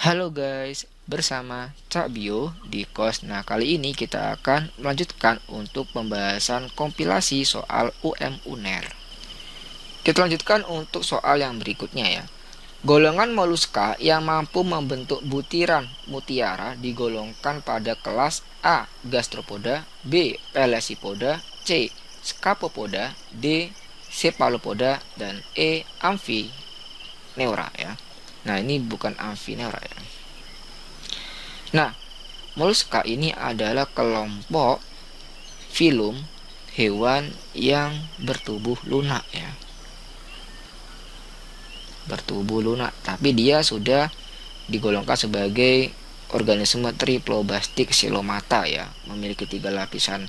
Halo guys, bersama Cak Bio di KOS. Nah, kali ini kita akan melanjutkan untuk pembahasan kompilasi soal UM UNER. Kita lanjutkan untuk soal yang berikutnya ya. Golongan moluska yang mampu membentuk butiran mutiara digolongkan pada kelas A. Gastropoda, B. Pelesipoda, C. Scapopoda, D. Cephalopoda, dan E. Amphineura ya. Nah, ini bukan Amphineura ya. Nah, moluska ini adalah kelompok filum hewan yang bertubuh lunak ya. Bertubuh lunak, tapi dia sudah digolongkan sebagai organisme triploblastik silomata ya, memiliki 3 lapisan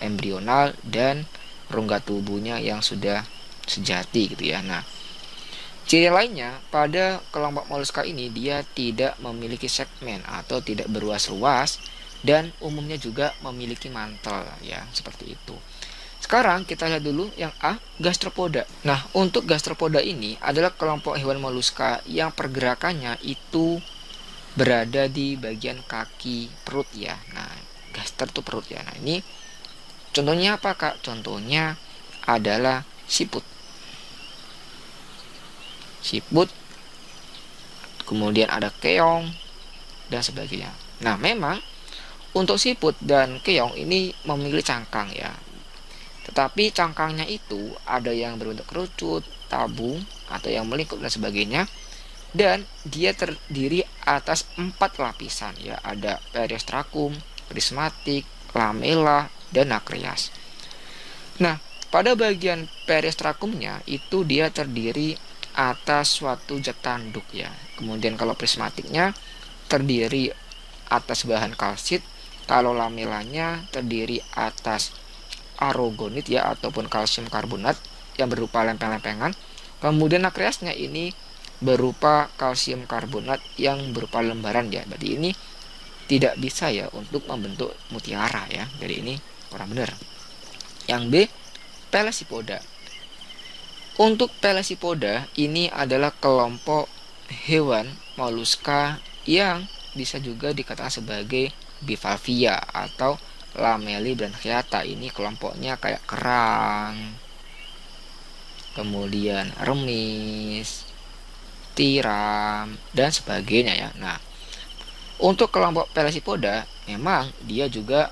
embrional dan rongga tubuhnya yang sudah sejati gitu ya. Nah, ciri lainnya pada kelompok moluska ini dia tidak memiliki segmen atau tidak beruas-ruas dan umumnya juga memiliki mantel ya, seperti itu. Sekarang kita lihat dulu yang A, gastropoda. Nah, untuk gastropoda ini adalah kelompok hewan moluska yang pergerakannya itu berada di bagian kaki perut ya. Nah, gaster itu perut ya. Nah, ini contohnya apa Kak? Contohnya adalah siput. Siput, kemudian ada keong dan sebagainya. Nah, memang untuk siput dan keong ini memiliki cangkang ya. Tetapi cangkangnya itu ada yang berbentuk kerucut, tabung, atau yang melingkup dan sebagainya. Dan dia terdiri atas 4 lapisan ya. Ada periostrakum, prismatik, lamella, dan nakreas. Nah, pada bagian periostrakumnya itu dia terdiri atas suatu zat tanduk ya. Kemudian kalau prismatiknya terdiri atas bahan kalsit, kalau lamellanya terdiri atas aragonit ya ataupun kalsium karbonat yang berupa lempeng-lempengan. Kemudian nakreasnya ini berupa kalsium karbonat yang berupa lembaran ya. Berarti ini tidak bisa ya untuk membentuk mutiara ya. Jadi ini kurang benar. Yang B, pelesipoda. Untuk pelesipoda ini adalah kelompok hewan moluska yang bisa juga dikatakan sebagai bivalvia atau lamellibranchiata. Ini kelompoknya kayak kerang, kemudian remis, tiram, dan sebagainya ya. Nah, untuk kelompok pelesipoda memang dia juga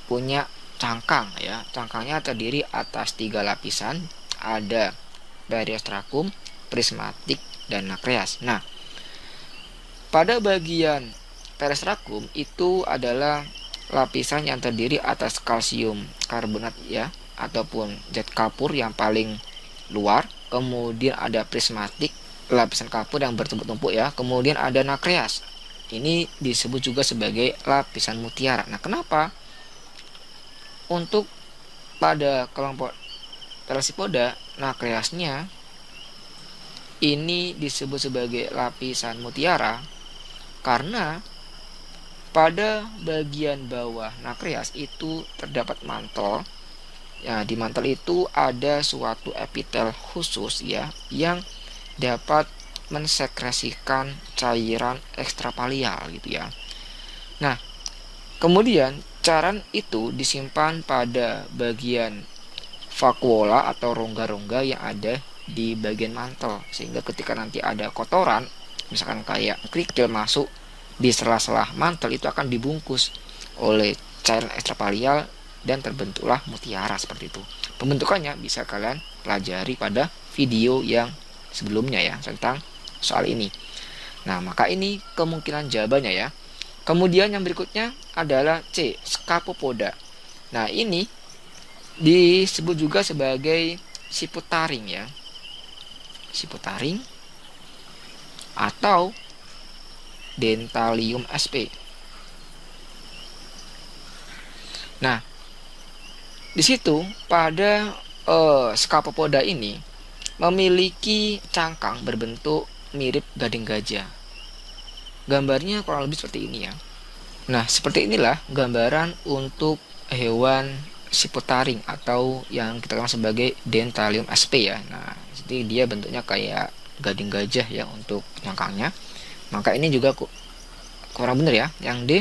punya cangkang ya. Cangkangnya terdiri atas 3 lapisan, ada periostrakum, prismatik, dan nakreas. Nah, pada bagian periostrakum itu adalah lapisan yang terdiri atas kalsium karbonat ya, ataupun zat kapur yang paling luar. Kemudian ada prismatik, lapisan kapur yang bertumpuk-tumpuk ya. Kemudian ada nakreas. Ini disebut juga sebagai lapisan mutiara. Nah, kenapa untuk pada kelompok pelesipoda nakreasnya ini disebut sebagai lapisan mutiara? Karena pada bagian bawah nakreas itu terdapat mantel. Ya, di mantel itu ada suatu epitel khusus ya yang dapat mensekresikan cairan ekstrapalial gitu ya. Nah, kemudian cairan itu disimpan pada bagian vakuola atau rongga-rongga yang ada di bagian mantel, sehingga ketika nanti ada kotoran misalkan kayak kerikil masuk di sela-sela mantel itu akan dibungkus oleh cairan ekstrapalial dan terbentuklah mutiara seperti itu. Pembentukannya bisa kalian pelajari pada video yang sebelumnya ya tentang soal ini. Nah, maka ini kemungkinan jawabannya ya. Kemudian yang berikutnya adalah C, scapopoda. Nah, ini disebut juga sebagai siput taring ya. Siput taring atau Dentalium sp. Nah, di situ pada scapopoda ini memiliki cangkang berbentuk mirip gading gajah. Gambarnya kurang lebih seperti ini ya. Nah, seperti inilah gambaran untuk hewan siput taring atau yang kita kenal sebagai Dentalium sp ya. Nah, jadi dia bentuknya kayak gading gajah ya untuk cangkangnya. Maka ini juga kurang benar ya. Yang D,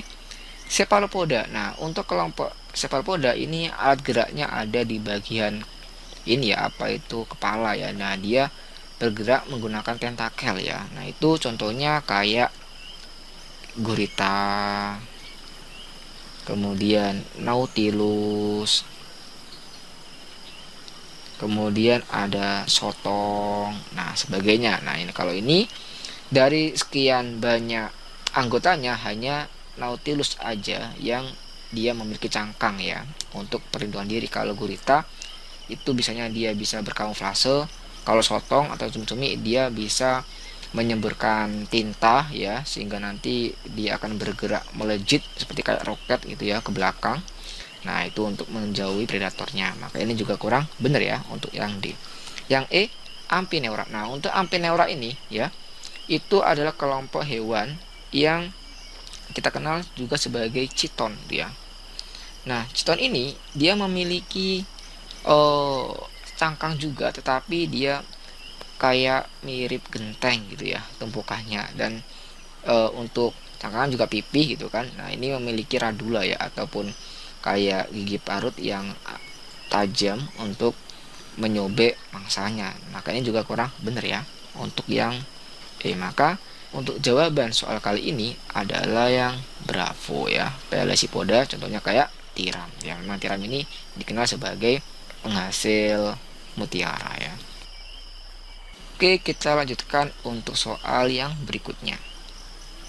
cephalopoda. Nah, untuk kelompok cephalopoda ini alat geraknya ada di bagian ini ya, apa itu, kepala ya. Nah, dia bergerak menggunakan tentakel ya. Nah, itu contohnya kayak gurita, kemudian nautilus, kemudian ada sotong, nah sebagainya. Nah, ini kalau ini dari sekian banyak anggotanya hanya nautilus aja yang dia memiliki cangkang ya untuk perlindungan diri. Kalau gurita itu bisanya dia bisa berkamuflase. Kalau sotong atau cumi-cumi dia bisa menyemburkan tinta ya, sehingga nanti dia akan bergerak melejit seperti kayak roket gitu ya ke belakang. Nah, itu untuk menjauhi predatornya. Maka ini juga kurang benar ya untuk yang D. Yang E, Amphineura. Nah, untuk Amphineura ini ya, itu adalah kelompok hewan yang kita kenal juga sebagai chiton ya. Nah, chiton ini dia memiliki cangkang juga, tetapi dia kayak mirip genteng gitu ya tumpukannya, dan untuk cangkangan juga pipih gitu kan. Nah, ini memiliki radula ya, ataupun kayak gigi parut yang tajam untuk menyobek mangsanya. Makanya juga kurang benar ya untuk yang maka untuk jawaban soal kali ini adalah yang bravo ya, Pelecypoda. Contohnya kayak tiram ya. Memang tiram ini dikenal sebagai penghasil mutiara ya. Oke, kita lanjutkan untuk soal yang berikutnya.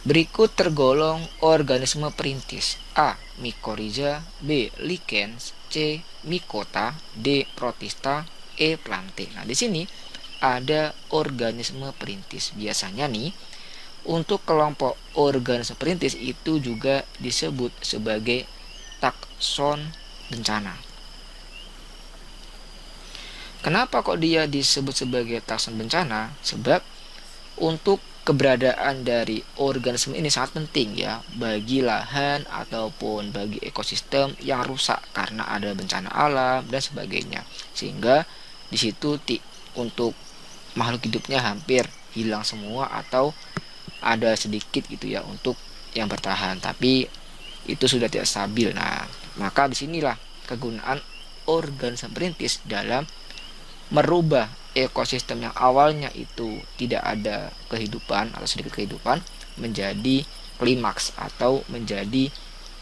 Berikut tergolong organisme perintis: A. Mycorrhiza, B. Lichens, C. Mycota, D. Protista, E. Plante. Nah, di sini ada organisme perintis. Biasanya nih, untuk kelompok organisme perintis itu juga disebut sebagai takson bencana. Kenapa kok dia disebut sebagai takson bencana? Sebab untuk keberadaan dari organisme ini sangat penting ya bagi lahan ataupun bagi ekosistem yang rusak karena ada bencana alam dan sebagainya. Sehingga di situ untuk makhluk hidupnya hampir hilang semua atau ada sedikit gitu ya untuk yang bertahan, tapi itu sudah tidak stabil. Nah, maka disinilah kegunaan organisme perintis dalam merubah ekosistem yang awalnya itu tidak ada kehidupan atau sedikit kehidupan menjadi klimaks atau menjadi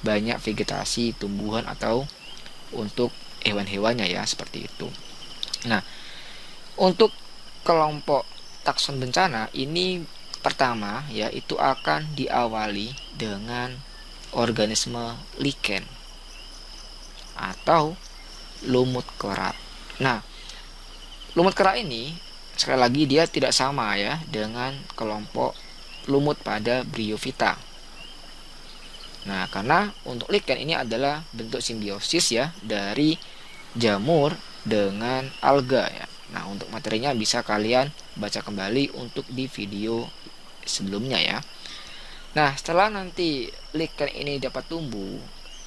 banyak vegetasi, tumbuhan, atau untuk hewan-hewannya ya, seperti itu. Nah, untuk kelompok takson bencana ini pertama ya itu akan diawali dengan organisme lichen atau lumut kerat. Nah, lumut kerak ini sekali lagi dia tidak sama ya dengan kelompok lumut pada Bryophyta. Nah, karena untuk lichen ini adalah bentuk simbiosis ya dari jamur dengan alga ya. Nah, untuk materinya bisa kalian baca kembali untuk di video sebelumnya ya. Nah, setelah nanti lichen ini dapat tumbuh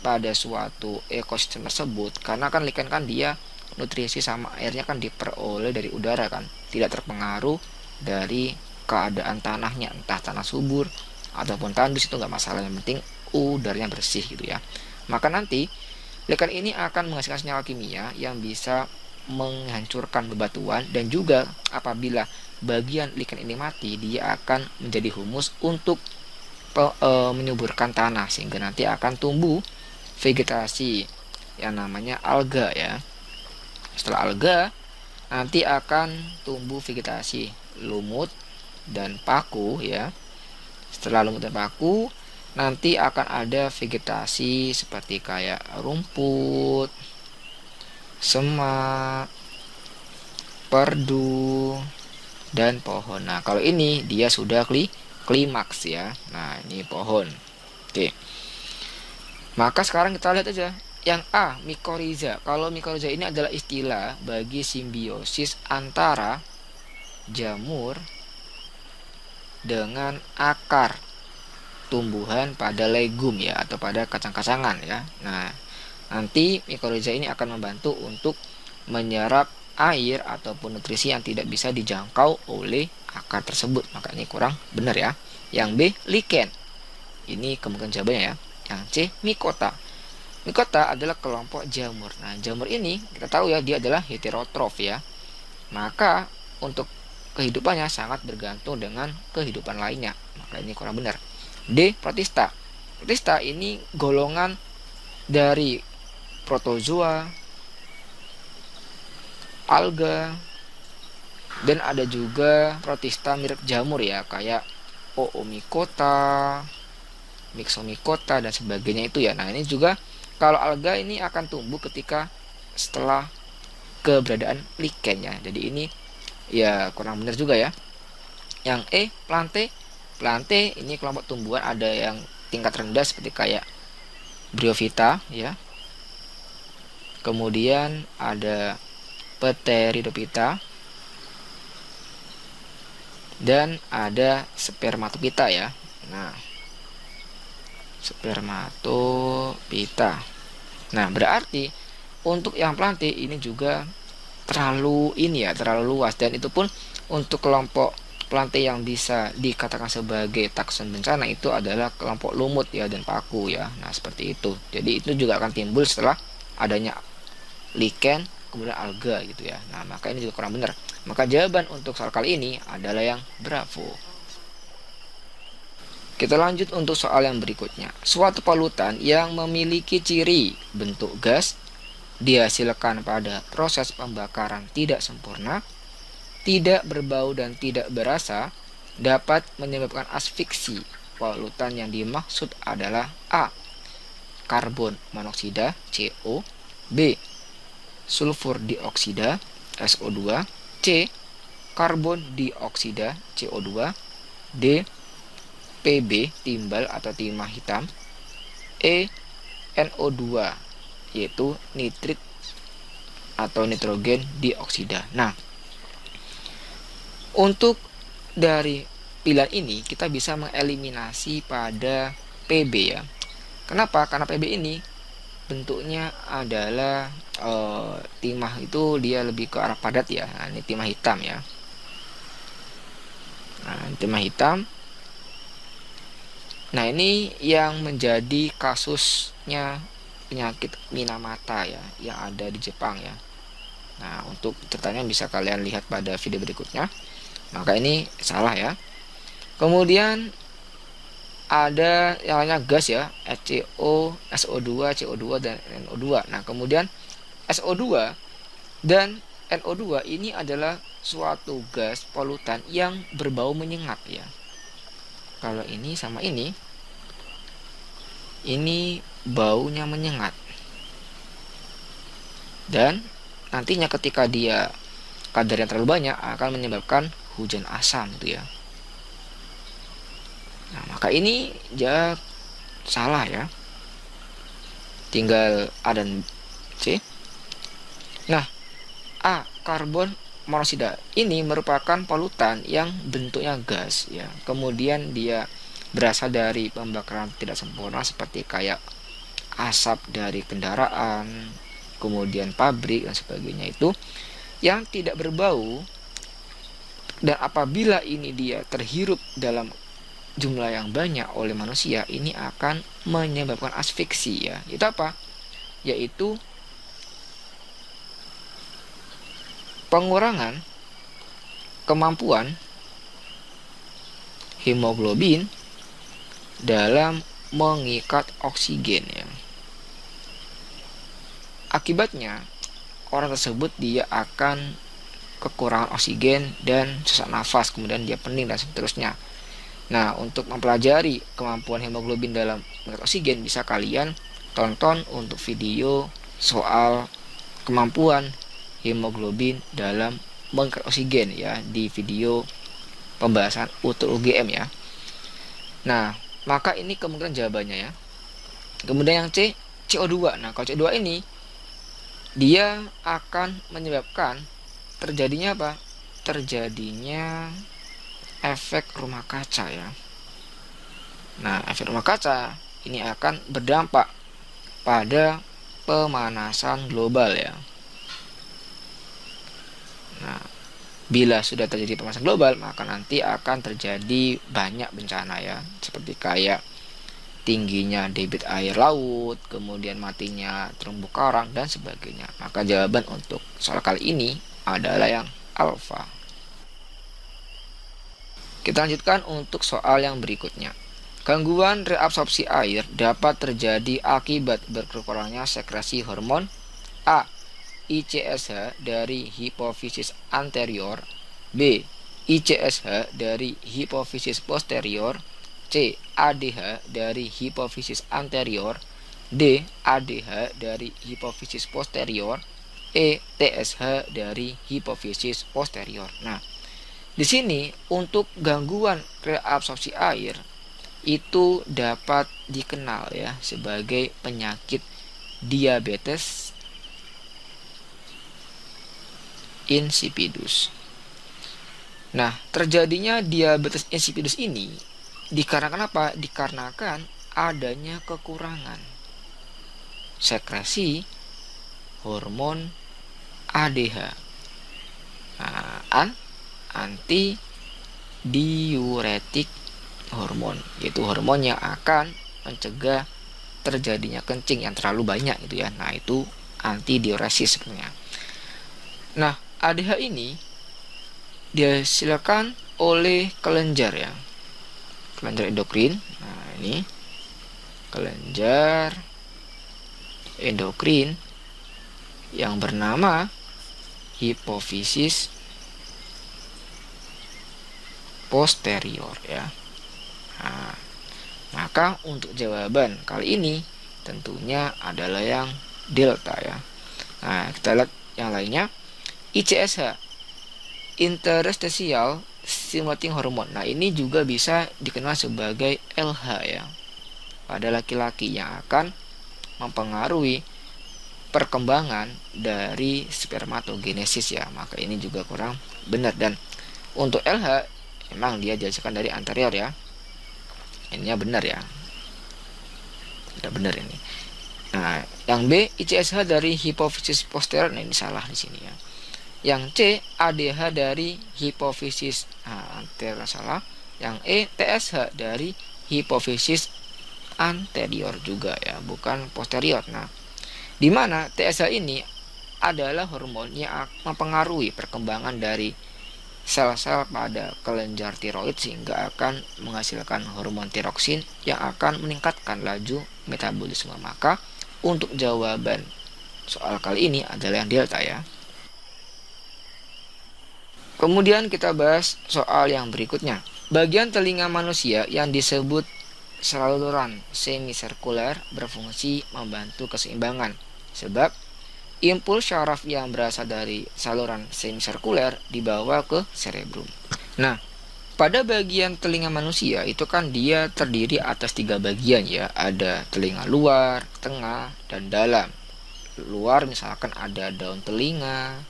pada suatu ekosistem tersebut, karena kan lichen kan dia nutrisi sama airnya kan diperoleh dari udara kan, tidak terpengaruh dari keadaan tanahnya, entah tanah subur ataupun tandus, itu nggak masalah, yang penting udaranya bersih gitu ya. Maka nanti lichen ini akan menghasilkan senyawa kimia yang bisa menghancurkan bebatuan, dan juga apabila bagian lichen ini mati, dia akan menjadi humus untuk menyuburkan tanah, sehingga nanti akan tumbuh vegetasi yang namanya alga ya. Setelah alga nanti akan tumbuh vegetasi lumut dan paku ya. Setelah lumut dan paku nanti akan ada vegetasi seperti kayak rumput, semak, perdu, dan pohon. Nah, kalau ini dia sudah klimaks ya. Nah, ini pohon. Oke. Maka sekarang kita lihat aja yang A, mycorrhiza. Kalau mycorrhiza ini adalah istilah bagi simbiosis antara jamur dengan akar tumbuhan pada legum ya, atau pada kacang-kacangan ya. Nah, nanti mycorrhiza ini akan membantu untuk menyerap air ataupun nutrisi yang tidak bisa dijangkau oleh akar tersebut. Maka ini kurang benar ya. Yang B, lichen. Ini kemungkinan jawabannya ya. Yang C, mikota. Mikota adalah kelompok jamur. Nah, jamur ini kita tahu ya, dia adalah heterotrof ya. Maka untuk kehidupannya sangat bergantung dengan kehidupan lainnya. Maka ini kurang benar. D, protista. Protista ini golongan dari protozoa, alga, dan ada juga protista mirip jamur ya, kayak Oomycota, Myxomycota dan sebagainya itu ya. Nah, ini juga kalau alga ini akan tumbuh ketika setelah keberadaan lichen ya. Jadi ini ya kurang benar juga ya. Yang E, plante. Plante ini kelompok tumbuhan ada yang tingkat rendah seperti kayak Bryophyta ya. Kemudian ada Pteridophyta dan ada Spermatophyta ya. Nah, Spermatophyta. Nah, berarti untuk yang plante ini juga terlalu luas, dan itu pun untuk kelompok plante yang bisa dikatakan sebagai takson bencana itu adalah kelompok lumut ya dan paku ya. Nah, seperti itu. Jadi itu juga akan timbul setelah adanya lichen kemudian alga gitu ya. Nah, maka ini juga kurang benar. Maka jawaban untuk soal kali ini adalah yang bravo. Kita lanjut untuk soal yang berikutnya. Suatu polutan yang memiliki ciri bentuk gas dihasilkan pada proses pembakaran tidak sempurna, tidak berbau dan tidak berasa, dapat menyebabkan asfiksi. Polutan yang dimaksud adalah A, karbon monoksida CO, B, sulfur dioksida SO2, C, karbon dioksida CO2, D, PB timbal atau timah hitam, E, NO2 yaitu nitrit atau nitrogen dioksida. Nah, untuk dari pilihan ini kita bisa mengeliminasi pada PB ya. Kenapa? Karena PB ini bentuknya adalah timah itu dia lebih ke arah padat ya. Nah, ini timah hitam ya. Nah, timah hitam. Nah, ini yang menjadi kasusnya penyakit Minamata ya, yang ada di Jepang ya. Nah, untuk ceritanya bisa kalian lihat pada video berikutnya. Maka ini salah ya. Kemudian ada yang lainnya gas ya, HCO, SO2, CO2 dan NO2. Nah, kemudian SO2 dan NO2 ini adalah suatu gas polutan yang berbau menyengat ya. Kalau ini sama ini baunya menyengat, dan nantinya ketika dia kadarnya terlalu banyak akan menyebabkan hujan asam gitu ya. Nah, maka ini salah ya. Tinggal A dan C. Nah, A, karbon monoksida ini merupakan polutan yang bentuknya gas ya. Kemudian dia berasal dari pembakaran tidak sempurna seperti kayak asap dari kendaraan, kemudian pabrik dan sebagainya itu yang tidak berbau, dan apabila ini dia terhirup dalam jumlah yang banyak oleh manusia, ini akan menyebabkan asfiksi ya. Itu apa? Yaitu pengurangan kemampuan hemoglobin dalam mengikat oksigen ya. Akibatnya orang tersebut dia akan kekurangan oksigen dan sesak nafas, kemudian dia pening dan seterusnya. Nah, untuk mempelajari kemampuan hemoglobin dalam mengikat oksigen bisa kalian tonton untuk video soal kemampuan hemoglobin dalam mengikat oksigen ya di video pembahasan UTU UGM ya. Nah, maka ini kemungkinan jawabannya ya. Kemudian yang C, CO2. Nah, kalau CO2 ini dia akan menyebabkan terjadinya apa? Terjadinya efek rumah kaca ya. Nah, efek rumah kaca ini akan berdampak pada pemanasan global ya. Nah, bila sudah terjadi pemanasan global, maka nanti akan terjadi banyak bencana ya, seperti kayak tingginya debit air laut, kemudian matinya terumbu karang dan sebagainya. Maka jawaban untuk soal kali ini adalah yang alfa. Kita lanjutkan untuk soal yang berikutnya. Gangguan reabsorpsi air dapat terjadi akibat berkurangnya sekresi hormon A. ICSH dari hipofisis anterior, B. ICSH dari hipofisis posterior, C. ADH dari hipofisis anterior, D. ADH dari hipofisis posterior, E. TSH dari hipofisis posterior. Nah, di sini untuk gangguan reabsorpsi air itu dapat dikenal ya sebagai penyakit diabetes insipidus. Nah, terjadinya diabetes insipidus ini dikarenakan apa? Dikarenakan adanya kekurangan sekresi hormon ADH. Nah, anti diuretik hormon, yaitu hormon yang akan mencegah terjadinya kencing yang terlalu banyak gitu ya. Nah, itu anti diuresis sebenarnya. Nah, ADH ini dihasilkan oleh kelenjar ya, kelenjar endokrin. Nah, ini kelenjar endokrin yang bernama hipofisis posterior ya. Nah, maka untuk jawaban kali ini tentunya adalah yang delta ya. Nah, kita lihat yang lainnya. ICSH, interstitial stimulating hormone. Nah, ini juga bisa dikenal sebagai LH ya, pada laki-laki yang akan mempengaruhi perkembangan dari spermatogenesis ya. Maka ini juga kurang benar. Dan untuk LH memang dia dihasilkan dari anterior ya. Ininya benar ya, tidak benar ini. Nah, yang B ICSH dari hipofisis posterior. Nah, ini salah di sini ya. Yang C ADH dari hipofisis anterior, salah. Yang E TSH dari hipofisis anterior juga ya, bukan posterior. Nah, di mana TSH ini adalah hormon yang mempengaruhi perkembangan dari sel-sel pada kelenjar tiroid sehingga akan menghasilkan hormon tiroksin yang akan meningkatkan laju metabolisme. Maka untuk jawaban soal kali ini adalah yang delta ya. Kemudian kita bahas soal yang berikutnya. Bagian telinga manusia yang disebut saluran semisirkuler berfungsi membantu keseimbangan. Sebab impuls syaraf yang berasal dari saluran semisirkuler dibawa ke cerebrum. Nah, pada bagian telinga manusia itu kan dia terdiri atas 3 bagian ya. Ada telinga luar, tengah, dan dalam. Luar misalkan ada daun telinga,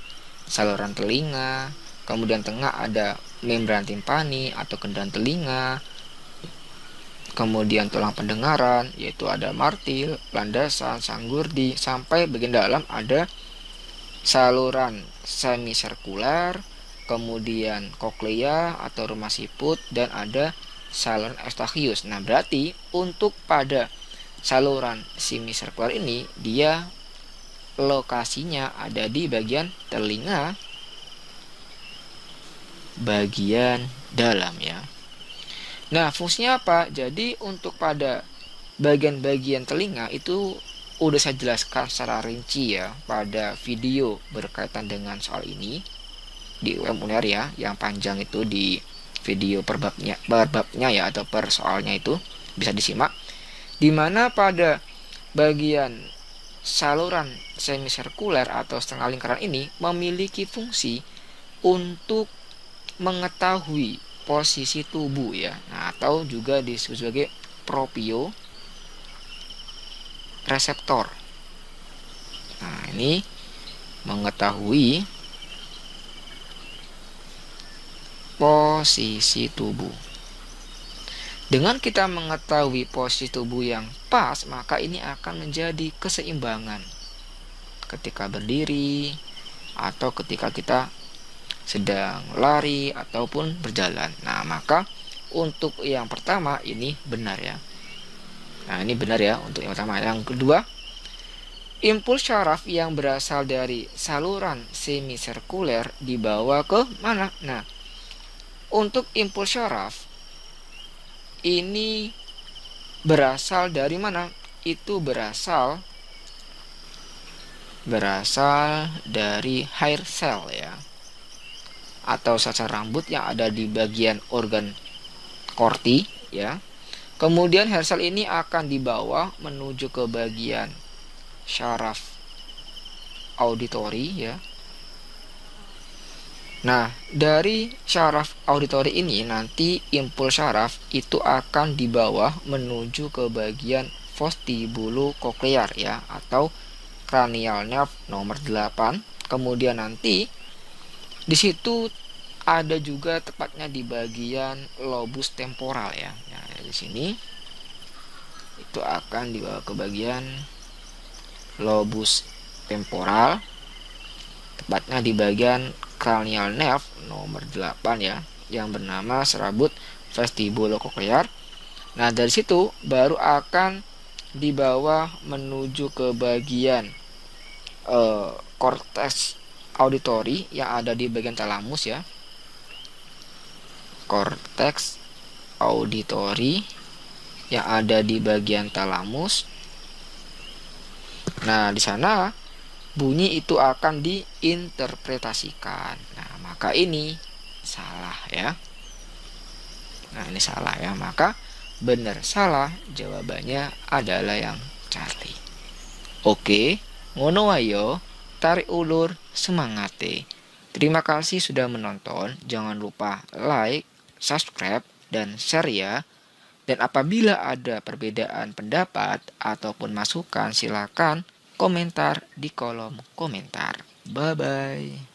saluran telinga. Kemudian tengah ada membran timpani atau kendang telinga. Kemudian tulang pendengaran, yaitu ada martil, landasan, sanggurdi. Sampai bagian dalam ada saluran semisirkuler, kemudian koklea atau rumah siput, dan ada saluran eustachius. Nah, berarti untuk pada saluran semisirkuler ini dia lokasinya ada di bagian telinga bagian dalam ya. Nah, fungsinya apa? Jadi untuk pada bagian-bagian telinga itu udah saya jelaskan secara rinci ya pada video berkaitan dengan soal ini di UM Uner ya, yang panjang itu di video per babnya ya, atau per soalnya itu bisa disimak. Dimana pada bagian saluran semisirkuler atau setengah lingkaran ini memiliki fungsi untuk mengetahui posisi tubuh ya. Nah, atau juga disebut sebagai proprioreseptor. Nah, ini mengetahui posisi tubuh. Dengan kita mengetahui posisi tubuh yang pas, maka ini akan menjadi keseimbangan ketika berdiri atau ketika kita sedang lari ataupun berjalan. Nah, maka untuk yang pertama ini benar ya. Nah, ini benar ya untuk yang pertama. Yang kedua, impuls syaraf yang berasal dari saluran semisirkuler dibawa ke mana? Nah, untuk impuls syaraf ini berasal dari mana? Itu berasal dari hair cell ya, atau sel rambut yang ada di bagian organ korti ya. Kemudian hair cell ini akan dibawa menuju ke bagian syaraf auditori ya. Nah, dari syaraf auditori ini nanti impuls syaraf itu akan dibawa menuju ke bagian vestibulococlear ya, atau cranial nerve nomor 8. Kemudian nanti di situ ada juga tepatnya di bagian lobus temporal ya. Nah, di sini itu akan dibawa ke bagian lobus temporal, tepatnya di bagian cranial nerve nomor 8 ya, yang bernama serabut vestibulococlear. Nah, dari situ baru akan dibawa menuju ke bagian korteks auditori yang ada di bagian talamus ya. Korteks auditori yang ada di bagian talamus. Nah, di sana bunyi itu akan diinterpretasikan. Nah, maka ini salah ya. Nah, ini salah ya. Maka benar salah jawabannya adalah yang Charlie. Oke, ngono wayo, tarik ulur semangate. Terima kasih sudah menonton. Jangan lupa like, subscribe, dan share ya. Dan apabila ada perbedaan pendapat ataupun masukan, silakan komentar di kolom komentar. Bye-bye.